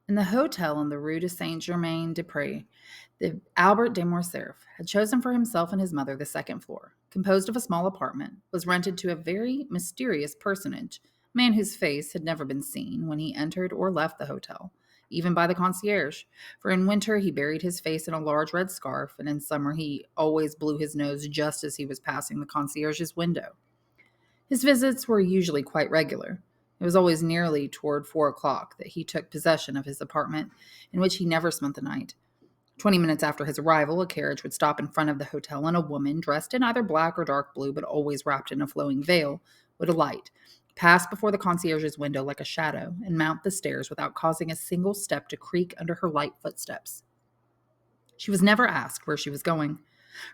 In the hotel in the Rue de Saint-Germain-des-Prés, the Albert de Morcerf had chosen for himself and his mother the second floor, composed of a small apartment, was rented to a very mysterious personage, a man whose face had never been seen when he entered or left the hotel, even by the concierge, for in winter he buried his face in a large red scarf, and in summer he always blew his nose just as he was passing the concierge's window. His visits were usually quite regular. It was always nearly toward 4 o'clock that he took possession of his apartment, in which he never spent the night. 20 minutes after his arrival, a carriage would stop in front of the hotel, and a woman, dressed in either black or dark blue, but always wrapped in a flowing veil, would alight, pass before the concierge's window like a shadow, and mount the stairs without causing a single step to creak under her light footsteps. She was never asked where she was going.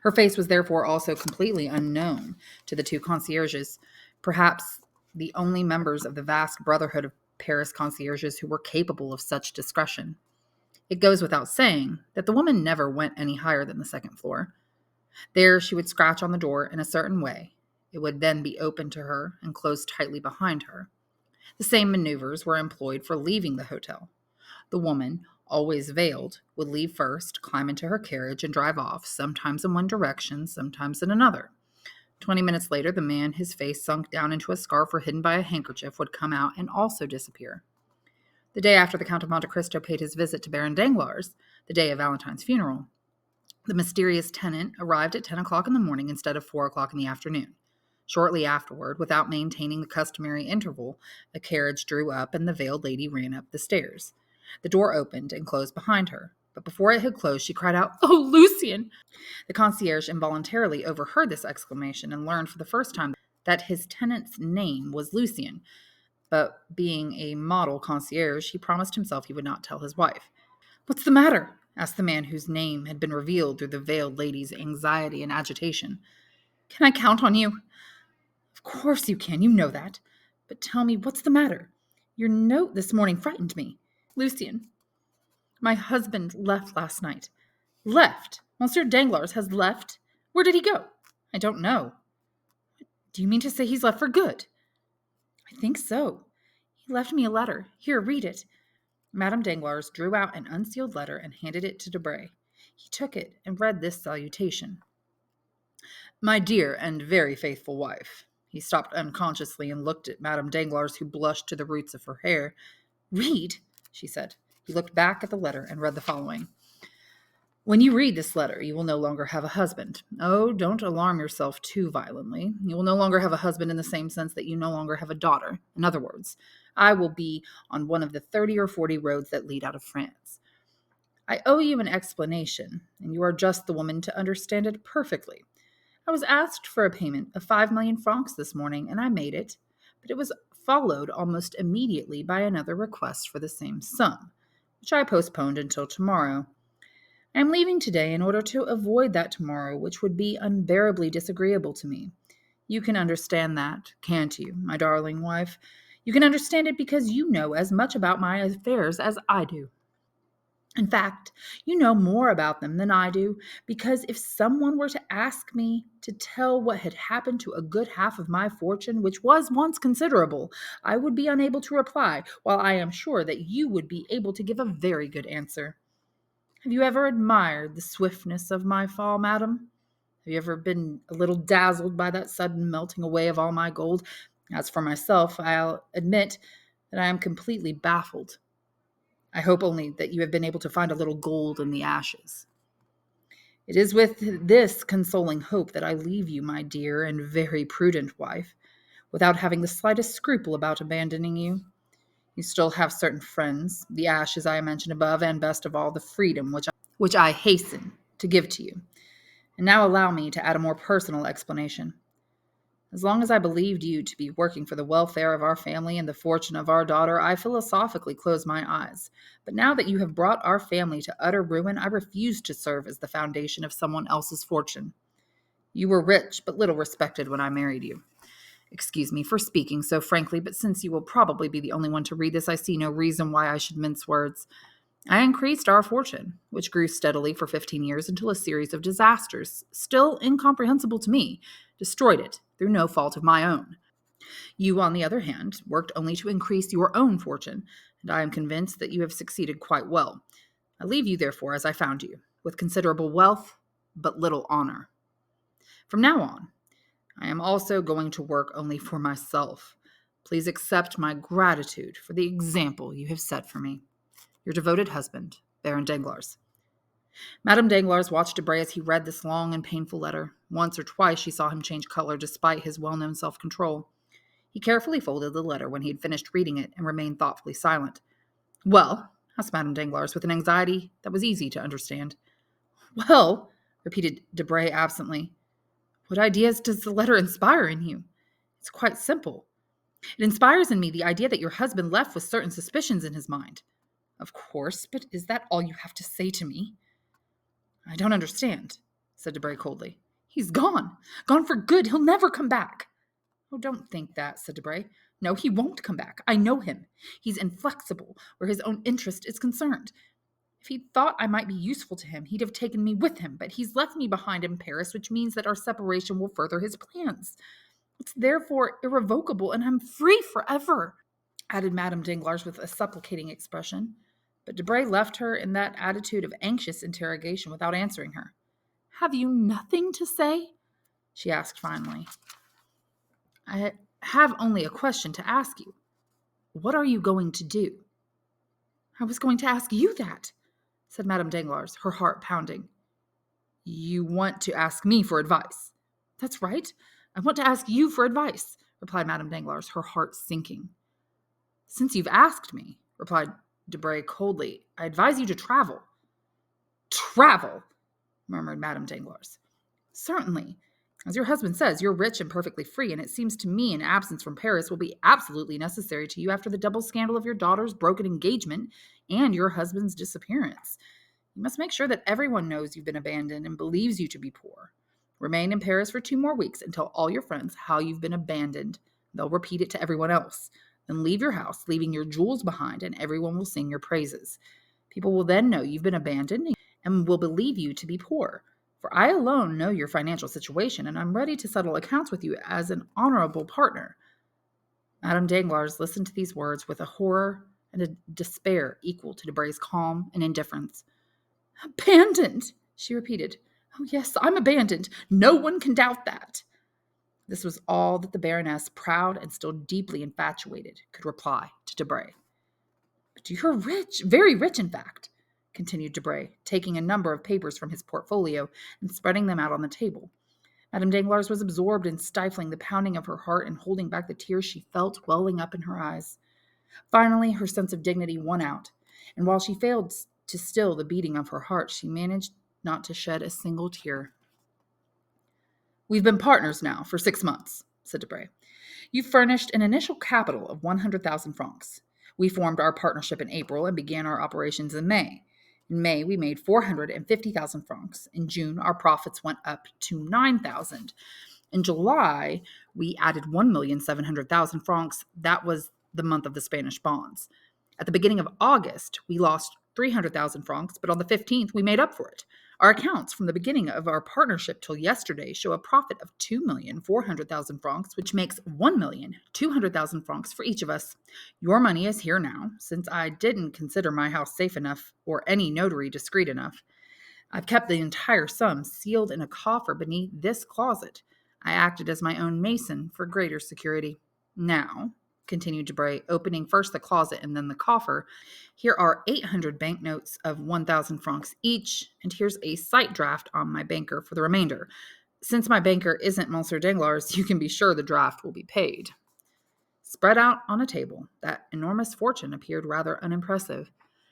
Her face was therefore also completely unknown to the two concierges, perhaps the only members of the vast brotherhood of Paris concierges who were capable of such discretion. It goes without saying that the woman never went any higher than the second floor. There she would scratch on the door in a certain way. It would then be opened to her and closed tightly behind her. The same maneuvers were employed for leaving the hotel. The woman, always veiled, would leave first, climb into her carriage, and drive off, sometimes in one direction, sometimes in another. 20 minutes later, the man, his face sunk down into a scarf or hidden by a handkerchief, would come out and also disappear. The day after the Count of Monte Cristo paid his visit to Baron Danglars, the day of Valentine's funeral, the mysterious tenant arrived at 10 o'clock in the morning instead of 4 o'clock in the afternoon. Shortly afterward, without maintaining the customary interval, a carriage drew up and the veiled lady ran up the stairs. The door opened and closed behind her, but before it had closed, she cried out, "Oh, Lucien!" The concierge involuntarily overheard this exclamation and learned for the first time that his tenant's name was Lucien, but being a model concierge, he promised himself he would not tell his wife. "What's the matter?" asked the man whose name had been revealed through the veiled lady's anxiety and agitation. "Can I count on you?" "Of course you can, you know that. But tell me, what's the matter? Your note this morning frightened me." "Lucien, my husband left last night." "Left? Monsieur Danglars has left? Where did he go?" "I don't know." "Do you mean to say he's left for good?" "I think so. He left me a letter. Here, read it." Madame Danglars drew out an unsealed letter and handed it to Debray. He took it and read this salutation: "My dear and very faithful wife." He stopped unconsciously and looked at Madame Danglars, who blushed to the roots of her hair. "Read," she said. He looked back at the letter and read the following: "When you read this letter, you will no longer have a husband. Oh, don't alarm yourself too violently. You will no longer have a husband in the same sense that you no longer have a daughter. In other words, I will be on one of the 30 or 40 roads that lead out of France. I owe you an explanation, and you are just the woman to understand it perfectly. I was asked for a payment of 5 million francs this morning, and I made it, but it was followed almost immediately by another request for the same sum, which I postponed until tomorrow. I am leaving today in order to avoid that tomorrow, which would be unbearably disagreeable to me. You can understand that, can't you, my darling wife? You can understand it because you know as much about my affairs as I do. In fact, you know more about them than I do, because if someone were to ask me to tell what had happened to a good half of my fortune, which was once considerable, I would be unable to reply, while I am sure that you would be able to give a very good answer. Have you ever admired the swiftness of my fall, madam? Have you ever been a little dazzled by that sudden melting away of all my gold? As for myself, I'll admit that I am completely baffled. I hope only that you have been able to find a little gold in the ashes. It is with this consoling hope that I leave you, my dear and very prudent wife, without having the slightest scruple about abandoning you. You still have certain friends, the ashes I mentioned above, and best of all, the freedom which I hasten to give to you. And now allow me to add a more personal explanation. As long as I believed you to be working for the welfare of our family and the fortune of our daughter, I philosophically closed my eyes. But now that you have brought our family to utter ruin, I refuse to serve as the foundation of someone else's fortune. You were rich, but little respected when I married you. Excuse me for speaking so frankly, but since you will probably be the only one to read this, I see no reason why I should mince words. I increased our fortune, which grew steadily for 15 years until a series of disasters, still incomprehensible to me, destroyed it through no fault of my own. You, on the other hand, worked only to increase your own fortune, and I am convinced that you have succeeded quite well. I leave you, therefore, as I found you, with considerable wealth, but little honor. From now on, I am also going to work only for myself. Please accept my gratitude for the example you have set for me. Your devoted husband, Baron Danglars. Madame Danglars watched Debray as he read this long and painful letter. Once or twice she saw him change color despite his well-known self-control. He carefully folded the letter when he had finished reading it and remained thoughtfully silent. "Well?" asked Madame Danglars with an anxiety that was easy to understand. "Well?" repeated Debray absently. "What ideas does the letter inspire in you? It's quite simple. It inspires in me the idea that your husband left with certain suspicions in his mind." "Of course, but is that all you have to say to me?" "I don't understand," said Debray coldly. "He's gone. Gone for good. He'll never come back." "Oh, don't think that," said Debray. "No, he won't come back. I know him. He's inflexible where his own interest is concerned. If he'd thought I might be useful to him, he'd have taken me with him, but he's left me behind in Paris, which means that our separation will further his plans. It's therefore irrevocable, and I'm free forever," added Madame Danglars with a supplicating expression. But Debray left her in that attitude of anxious interrogation without answering her. "Have you nothing to say?" she asked finally. "I have only a question to ask you. What are you going to do?" "I was going to ask you that," said Madame Danglars, her heart pounding. "You want to ask me for advice?" "That's right. I want to ask you for advice," replied Madame Danglars, her heart sinking. "Since you've asked me," replied Debray coldly, "I advise you to travel." "Travel!" murmured Madame Danglars. "Certainly. As your husband says, you're rich and perfectly free, and it seems to me an absence from Paris will be absolutely necessary to you after the double scandal of your daughter's broken engagement and your husband's disappearance. You must make sure that everyone knows you've been abandoned and believes you to be poor. Remain in Paris for 2 more weeks and tell all your friends how you've been abandoned. They'll repeat it to everyone else. Then leave your house, leaving your jewels behind, and everyone will sing your praises. People will then know you've been abandoned and will believe you to be poor. For I alone know your financial situation, and I'm ready to settle accounts with you as an honorable partner." Madame Danglars listened to these words with a horror and a despair equal to Debray's calm and indifference. "Abandoned!" she repeated. "Oh, yes, I'm abandoned. No one can doubt that." This was all that the Baroness, proud and still deeply infatuated, could reply to Debray. "But you're rich, very rich, in fact," continued Debray, taking a number of papers from his portfolio and spreading them out on the table. Madame Danglars was absorbed in stifling the pounding of her heart and holding back the tears she felt welling up in her eyes. Finally, her sense of dignity won out, and while she failed to still the beating of her heart, she managed not to shed a single tear. "We've been partners now for 6 months," said Debray. "You furnished an initial capital of 100,000 francs. We formed our partnership in April and began our operations in May. In May, we made 450,000 francs. In June, our profits went up to 9,000. In July, we added 1,700,000 francs. That was the month of the Spanish bonds. At the beginning of August, we lost 300,000 francs, but on the 15th, we made up for it. Our accounts from the beginning of our partnership till yesterday show a profit of 2,400,000 francs, which makes 1,200,000 francs for each of us. Your money is here now, since I didn't consider my house safe enough or any notary discreet enough. I've kept the entire sum sealed in a coffer beneath this closet. I acted as my own mason for greater security. Now," continued Debray, opening first the closet and then the coffer, "here are 800 banknotes of 1,000 francs each, and here's a sight draft on my banker for the remainder. Since my banker isn't Monsieur Danglars, you can be sure the draft will be paid." Spread out on a table, that enormous fortune appeared rather unimpressive.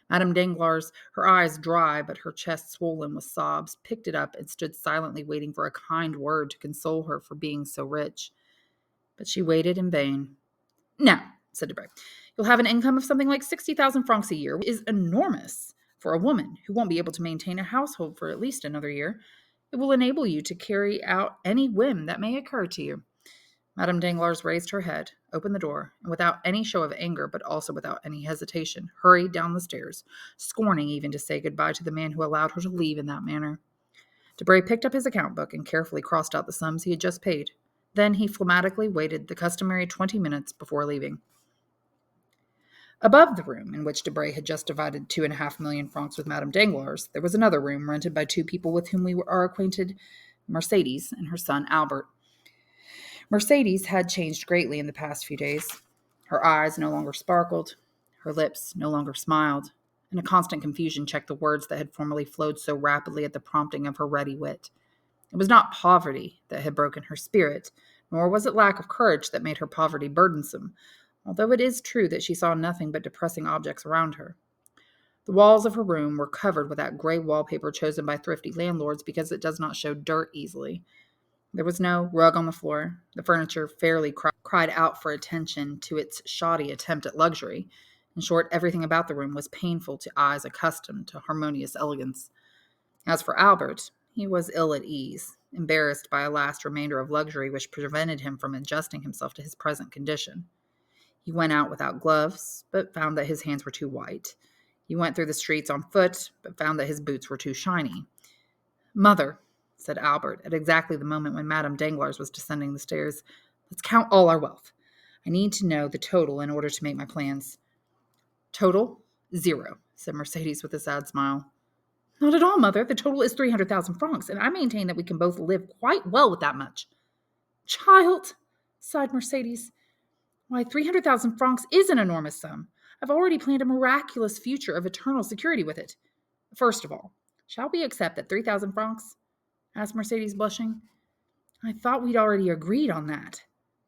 Madame Danglars, her eyes dry but her chest swollen with sobs, picked it up and stood silently waiting for a kind word to console her for being so rich. But she waited in vain. "Now," said Debray, "you'll have an income of something like 60,000 francs a year, which is enormous for a woman who won't be able to maintain a household for at least another year. It will enable you to carry out any whim that may occur to you." Madame Danglars raised her head, opened the door, and without any show of anger, but also without any hesitation, hurried down the stairs, scorning even to say goodbye to the man who allowed her to leave in that manner. Debray picked up his account book and carefully crossed out the sums he had just paid. Then he phlegmatically waited the customary 20 minutes before leaving. Above the room in which Debray had just divided 2.5 million francs with Madame Danglars, there was another room rented by two people with whom we are acquainted, Mercedes and her son Albert. Mercedes had changed greatly in the past few days. Her eyes no longer sparkled, her lips no longer smiled, and a constant confusion checked the words that had formerly flowed so rapidly at the prompting of her ready wit. It was not poverty that had broken her spirit, nor was it lack of courage that made her poverty burdensome, although it is true that she saw nothing but depressing objects around her. The walls of her room were covered with that gray wallpaper chosen by thrifty landlords because it does not show dirt easily. There was no rug on the floor. The furniture fairly cried out for attention to its shoddy attempt at luxury. In short, everything about the room was painful to eyes accustomed to harmonious elegance. As for Albert, he was ill at ease, embarrassed by a last remainder of luxury which prevented him from adjusting himself to his present condition. He went out without gloves, but found that his hands were too white. He went through the streets on foot, but found that his boots were too shiny. "Mother," said Albert, at exactly the moment when Madame Danglars was descending the stairs, "let's count all our wealth. I need to know the total in order to make my plans." "Total? 0," said Mercedes with a sad smile. "Not at all, mother. The total is 300,000 francs, and I maintain that we can both live quite well with that much." "Child," sighed Mercedes, "why, 300,000 francs is an enormous sum. I've already planned a miraculous future of eternal security with it. First of all, shall we accept that 3,000 francs?" asked Mercedes, blushing. "I thought we'd already agreed on that,"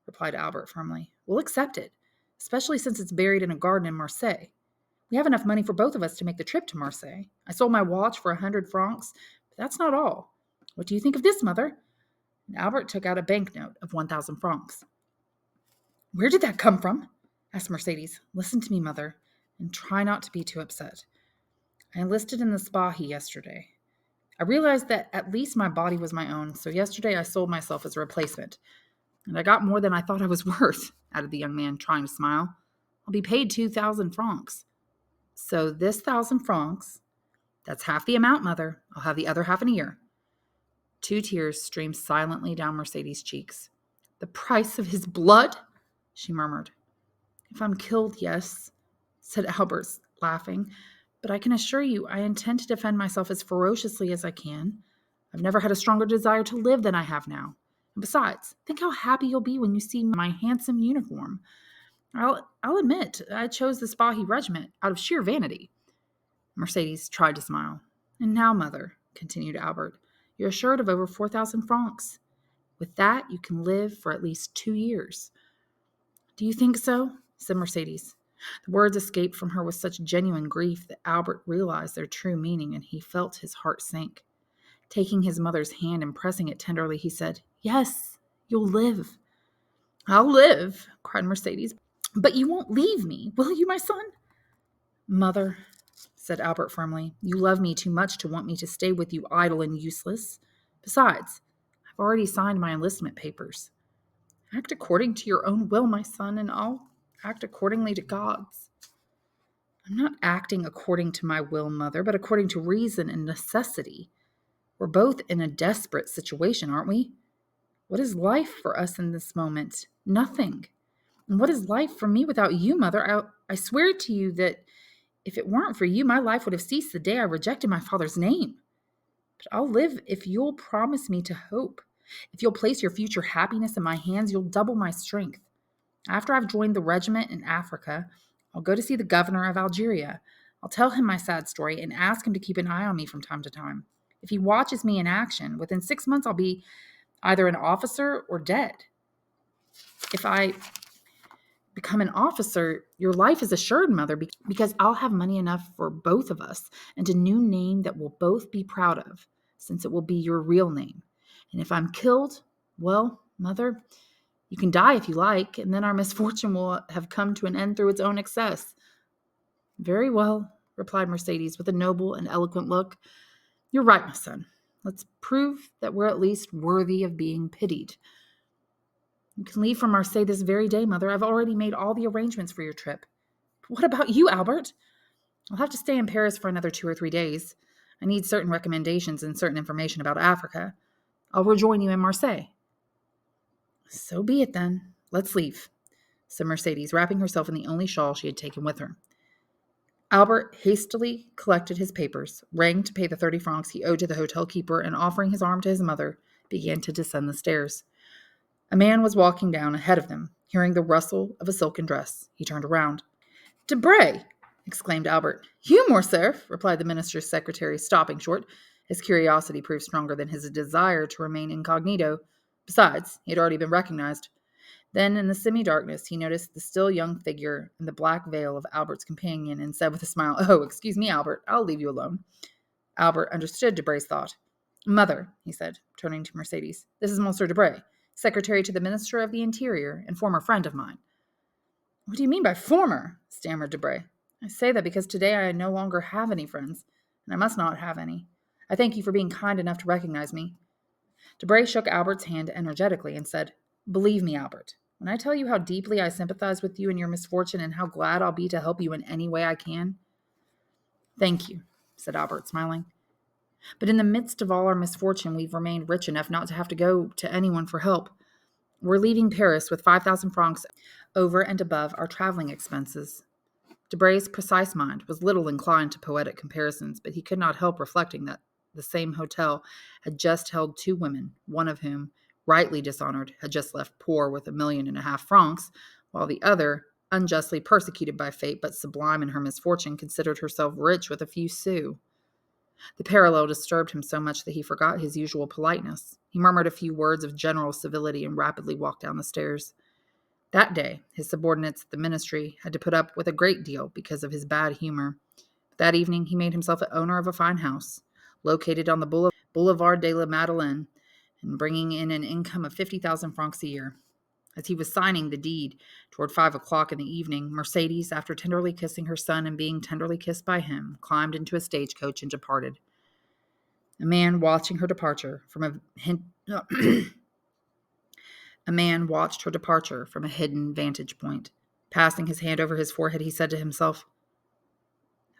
replied Albert firmly. "We'll accept it, especially since it's buried in a garden in Marseille. We have enough money for both of us to make the trip to Marseille. I sold my watch for 100 francs, but that's not all. What do you think of this, mother?" And Albert took out a banknote of 1,000 francs. "Where did that come from?" asked Mercedes. "Listen to me, mother, and try not to be too upset. I enlisted in the Spahi yesterday. I realized that at least my body was my own, so yesterday I sold myself as a replacement. And I got more than I thought I was worth," added the young man, trying to smile. "I'll be paid 2,000 francs. So this 1,000 francs, that's half the amount, mother. I'll have the other half in a year." Two tears streamed silently down Mercedes' cheeks. "The price of his blood?" she murmured. "If I'm killed, yes," said Albert, laughing. "But I can assure you I intend to defend myself as ferociously as I can. I've never had a stronger desire to live than I have now. And besides, think how happy you'll be when you see my handsome uniform. I'll admit, I chose the Spahi regiment out of sheer vanity." Mercedes tried to smile. "And now, mother," continued Albert, "you're assured of over 4,000 francs. With that, you can live for at least 2 years. "Do you think so?" said Mercedes. The words escaped from her with such genuine grief that Albert realized their true meaning, and he felt his heart sink. Taking his mother's hand and pressing it tenderly, he said, "Yes, you'll live." "I'll live," cried Mercedes, "but you won't leave me, will you, my son?" "Mother," said Albert firmly, "you love me too much to want me to stay with you idle and useless. Besides, I've already signed my enlistment papers. Act according to your own will, my son, and I'll act accordingly to God's." "I'm not acting according to my will, mother, but according to reason and necessity. We're both in a desperate situation, aren't we? What is life for us in this moment? Nothing. And what is life for me without you, mother? I swear to you that if it weren't for you, my life would have ceased the day I rejected my father's name. But I'll live if you'll promise me to hope. If you'll place your future happiness in my hands, you'll double my strength. After I've joined the regiment in Africa, I'll go to see the governor of Algeria. I'll tell him my sad story and ask him to keep an eye on me from time to time. If he watches me in action, within 6 months I'll be either an officer or dead. If I become an officer, your life is assured, mother, because I'll have money enough for both of us and a new name that we'll both be proud of, since it will be your real name. And if I'm killed, well, mother, you can die if you like, and then our misfortune will have come to an end through its own excess." "Very well," replied Mercedes with a noble and eloquent look. "You're right, my son. Let's prove that we're at least worthy of being pitied. You can leave for Marseille this very day, mother. I've already made all the arrangements for your trip." "But what about you, Albert?" "I'll have to stay in Paris for another 2 or 3 days. I need certain recommendations and certain information about Africa. I'll rejoin you in Marseille." "So be it, then. Let's leave." said Mercedes, wrapping herself in the only shawl she had taken with her. Albert hastily collected his papers, rang to pay the 30 francs he owed to the hotel keeper, and offering his arm to his mother, began to descend the stairs. A man was walking down ahead of them. Hearing the rustle of a silken dress, he turned around. "Debray!" exclaimed Albert. "You, Morcerf!" replied the minister's secretary, stopping short. His curiosity proved stronger than his desire to remain incognito. Besides, he had already been recognized. Then, in the semi-darkness, he noticed the still young figure and the black veil of Albert's companion, and said with a smile, "Oh, excuse me, Albert. I'll leave you alone." Albert understood Debray's thought. "Mother," he said, turning to Mercedes, "this is Monsieur Debray, secretary to the Minister of the Interior and former friend of mine." "What do you mean by former?" stammered Debray. "I say that because today I no longer have any friends, and I must not have any. I thank you for being kind enough to recognize me." Debray shook Albert's hand energetically and said, "Believe me, Albert, when I tell you how deeply I sympathize with you in your misfortune and how glad I'll be to help you in any way I can." "Thank you," said Albert, smiling. "But in the midst of all our misfortune, we've remained rich enough not to have to go to anyone for help. We're leaving Paris with 5,000 francs over and above our traveling expenses." Debray's precise mind was little inclined to poetic comparisons, but he could not help reflecting that the same hotel had just held two women, one of whom, rightly dishonored, had just left poor with 1.5 million francs, while the other, unjustly persecuted by fate but sublime in her misfortune, considered herself rich with a few sous. The parallel disturbed him so much that he forgot his usual politeness. He murmured a few words of general civility and rapidly walked down the stairs. That day, his subordinates at the ministry had to put up with a great deal because of his bad humor. That evening, he made himself the owner of a fine house, located on the Boulevard de la Madeleine, and bringing in an income of 50,000 francs a year. As he was signing the deed toward 5 o'clock in the evening, Mercedes, after tenderly kissing her son and being tenderly kissed by him, climbed into a stagecoach and departed. A man watching her departure from A man watched her departure from a hidden vantage point. Passing his hand over his forehead, he said to himself,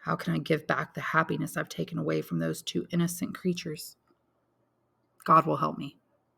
"How can I give back the happiness I've taken away from those two innocent creatures? God will help me."